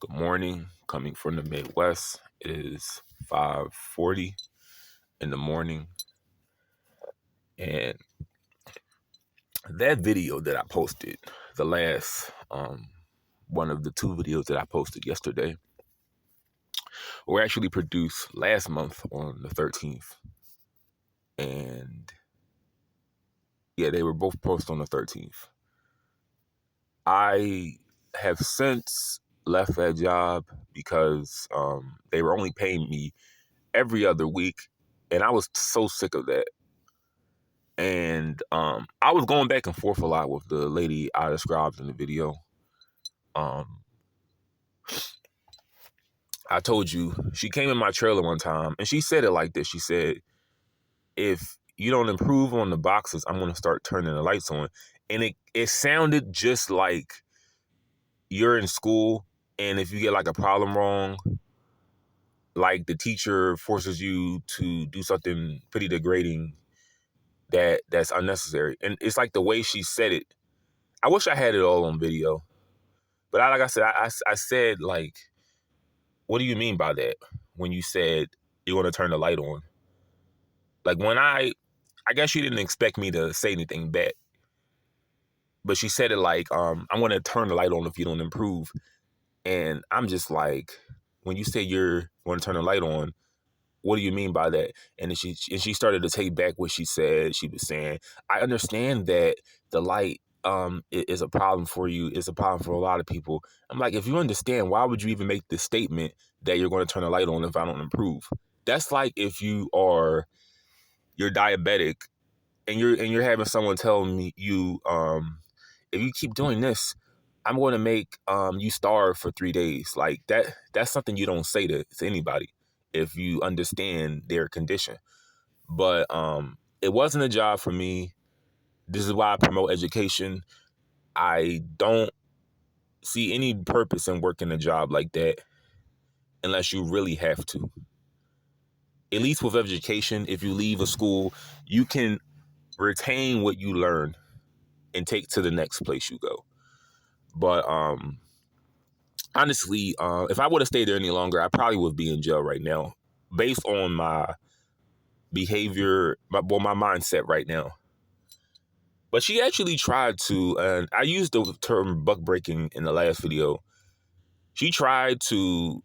Good morning, coming from the Midwest. It is 5:40 in the morning, and that video that I posted, the last one of the two videos that I posted yesterday, were actually produced last month on the 13th, and yeah, they were both posted on the 13th. I have since left that job because they were only paying me every other week, and I was so sick of that. And I was going back and forth a lot with the lady I described in the video. I told you, she came in my trailer one time and she said it like this. She said, if you don't improve on the boxes, I'm going to start turning the lights on. And it sounded just like you're in school, and if you get like a problem wrong, like the teacher forces you to do something pretty degrading that's unnecessary. And it's like the way she said it. I wish I had it all on video. But like I said, I said, like, what do you mean by that when you said you're going to turn the light on? Like, when I guess she didn't expect me to say anything back. But she said it like, I'm going to turn the light on if you don't improve. And I'm just like, when you say you're going to turn the light on, what do you mean by that? And then she started to take back what she said. She was saying, I understand that the light is a problem for you. It's a problem for a lot of people. I'm like, if you understand, why would you even make the statement that you're going to turn the light on if I don't improve? That's like if you're diabetic and you're having someone tell me if you keep doing this, I'm going to make you starve for 3 days. Like that's something you don't say to anybody if you understand their condition. But it wasn't a job for me. This is why I promote education. I don't see any purpose in working a job like that unless you really have to. At least with education, if you leave a school, you can retain what you learn and take to the next place you go. But honestly, if I would have stayed there any longer, I probably would be in jail right now, based on my behavior, my mindset right now. But she actually tried to, and I used the term buck breaking in the last video. She tried to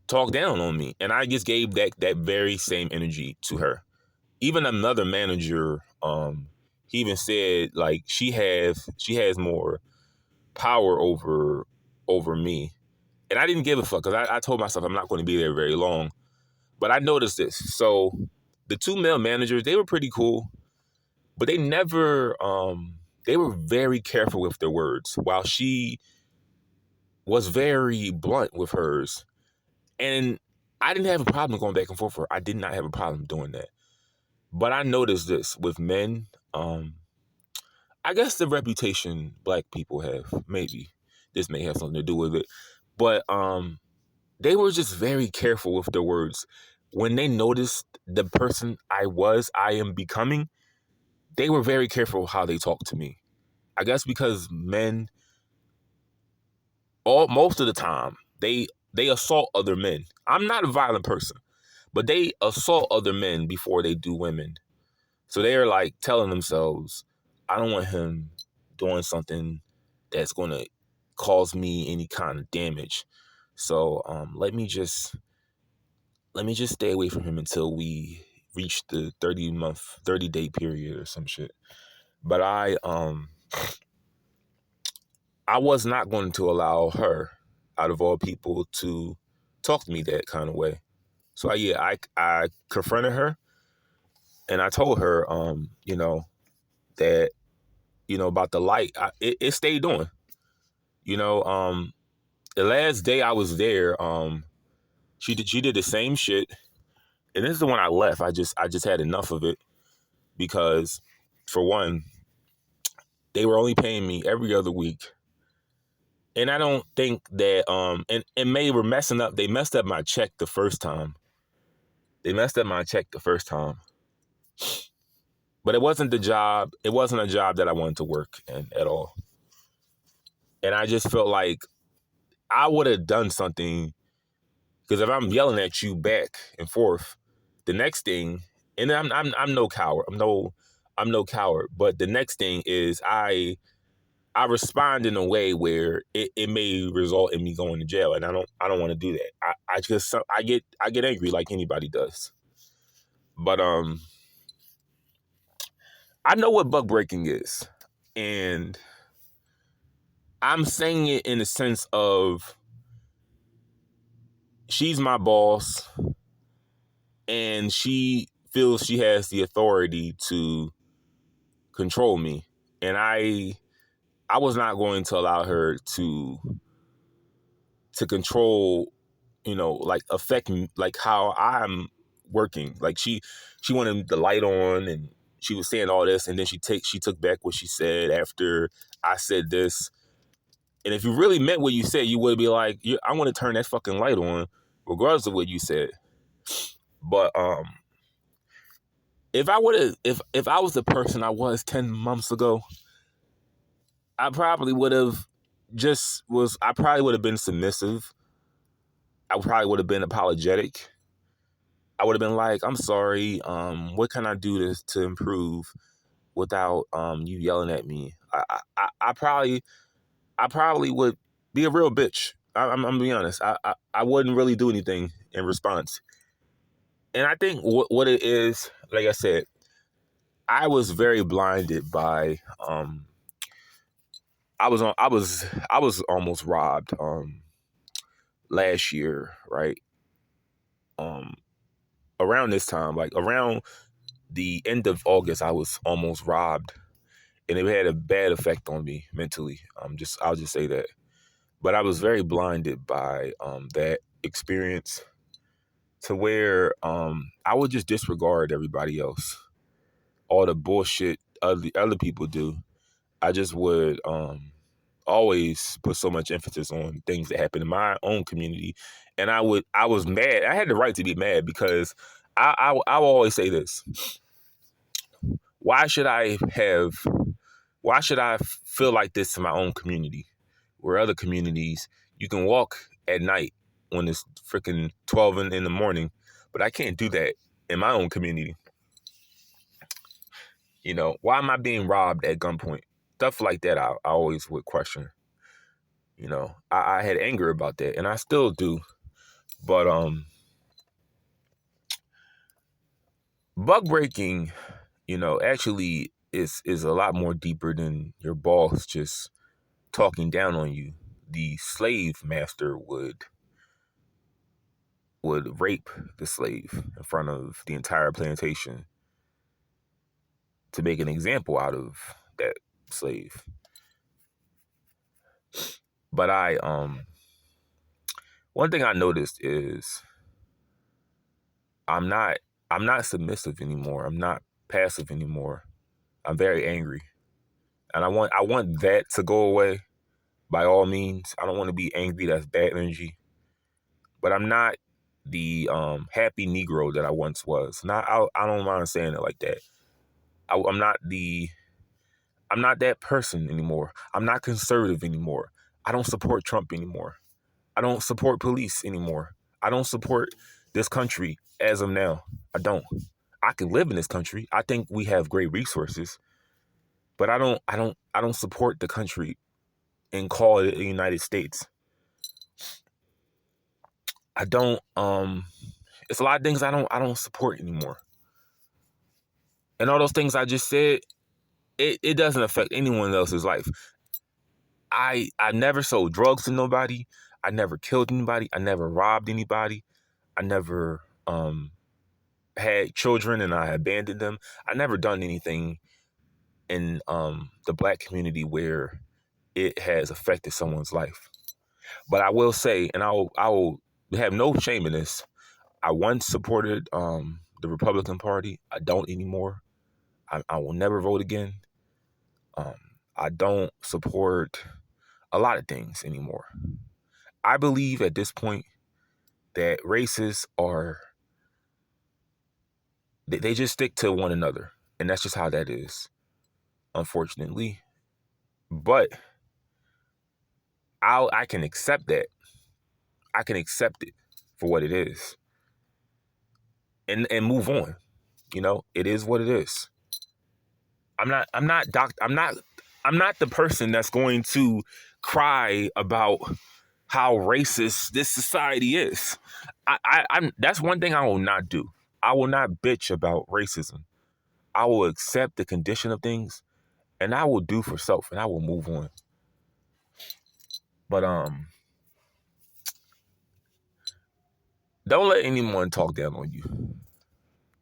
talk down on me, and I just gave that very same energy to her. Even another manager, he even said like she has more power over me. And I didn't give a fuck because I told myself I'm not going to be there very long. But I noticed this. So the two male managers, they were pretty cool, but they never, they were very careful with their words, while she was very blunt with hers. And I didn't have a problem going back and forth with her. I did not have a problem doing that. But I noticed this with men. I guess the reputation black people have, maybe this may have something to do with it. But they were just very careful with their words. When they noticed the person I am becoming, they were very careful how they talked to me. I guess because men, most of the time, they assault other men. I'm not a violent person, but they assault other men before they do women. So they're like telling themselves, I don't want him doing something that's going to cause me any kind of damage. So let me just stay away from him until we reach the 30-day period or some shit. But I was not going to allow her, out of all people, to talk to me that kind of way. So I confronted her, and I told her, that, about the light. It stayed on. The last day I was there, she did the same shit. And this is the one I left. I just had enough of it because, for one, they were only paying me every other week. And I don't think that and they were messing up. They messed up my check the first time. But it wasn't the job. It wasn't a job that I wanted to work in at all. And I just felt like I would have done something, because if I'm yelling at you back and forth, the next thing, and I'm no coward. I'm no coward. But the next thing is I respond in a way where it may result in me going to jail, and I don't want to do that. I get angry like anybody does. But I know what buck breaking is, and I'm saying it in the sense of she's my boss, and she feels she has the authority to control me, and I was not going to allow her to control, like affect me, like how I'm working. Like she wanted the light on, and she was saying all this, and then she took back what she said after I said this. And if you really meant what you said, you would be like, I want to turn that fucking light on, regardless of what you said. But if I was the person I was 10 months ago, I probably would have I probably would have been submissive. I probably would have been apologetic. I would have been like, I'm sorry, what can I do to improve without you yelling at me? I probably would be a real bitch. I'm gonna be honest. I wouldn't really do anything in response. And I think what it is, like I said, I was very blinded by I was almost robbed last year, right? Um Around this time, like around the end of August, I was almost robbed, and it had a bad effect on me mentally. I'll just say that. But I was very blinded by that experience, to where I would just disregard everybody else, all the bullshit other people do. I just would always put so much emphasis on things that happen in my own community, and I was mad. I had the right to be mad, because I will always say this: why should I have why should I feel like this in my own community, where other communities you can walk at night when it's freaking 12 in the morning, but I can't do that in my own community? Why am I being robbed at gunpoint? Stuff like that, I always would question. I had anger about that, and I still do. But buck breaking, actually is a lot more deeper than your boss just talking down on you. The slave master would rape the slave in front of the entire plantation to make an example out of that slave. But one thing I noticed is I'm not I'm not submissive anymore. I'm not passive anymore. I'm very angry. And I want that to go away by all means. I don't want to be angry. That's bad energy. But I'm not the happy Negro that I once was. I don't mind saying it like that. I'm not that person anymore. I'm not conservative anymore. I don't support Trump anymore. I don't support police anymore. I don't support this country as of now. I don't. I can live in this country. I think we have great resources, but I don't support the country and call it the United States. I don't it's a lot of things I don't support anymore. And all those things I just said, it doesn't affect anyone else's life. I never sold drugs to nobody. I never killed anybody. I never robbed anybody. I never had children and I abandoned them. I never done anything in the black community where it has affected someone's life. But I will say, and I will have no shame in this, I once supported the Republican Party. I don't anymore. I will never vote again. Um, I don't support a lot of things anymore. I believe at this point that races they just stick to one another. And that's just how that is, unfortunately. But I can accept that. I can accept it for what it is and move on. You know, it is what it is. I'm not the person that's going to cry about how racist this society is. I'm that's one thing I will not do. I will not bitch about racism. I will accept the condition of things and I will do for self and I will move on. But don't let anyone talk down on you.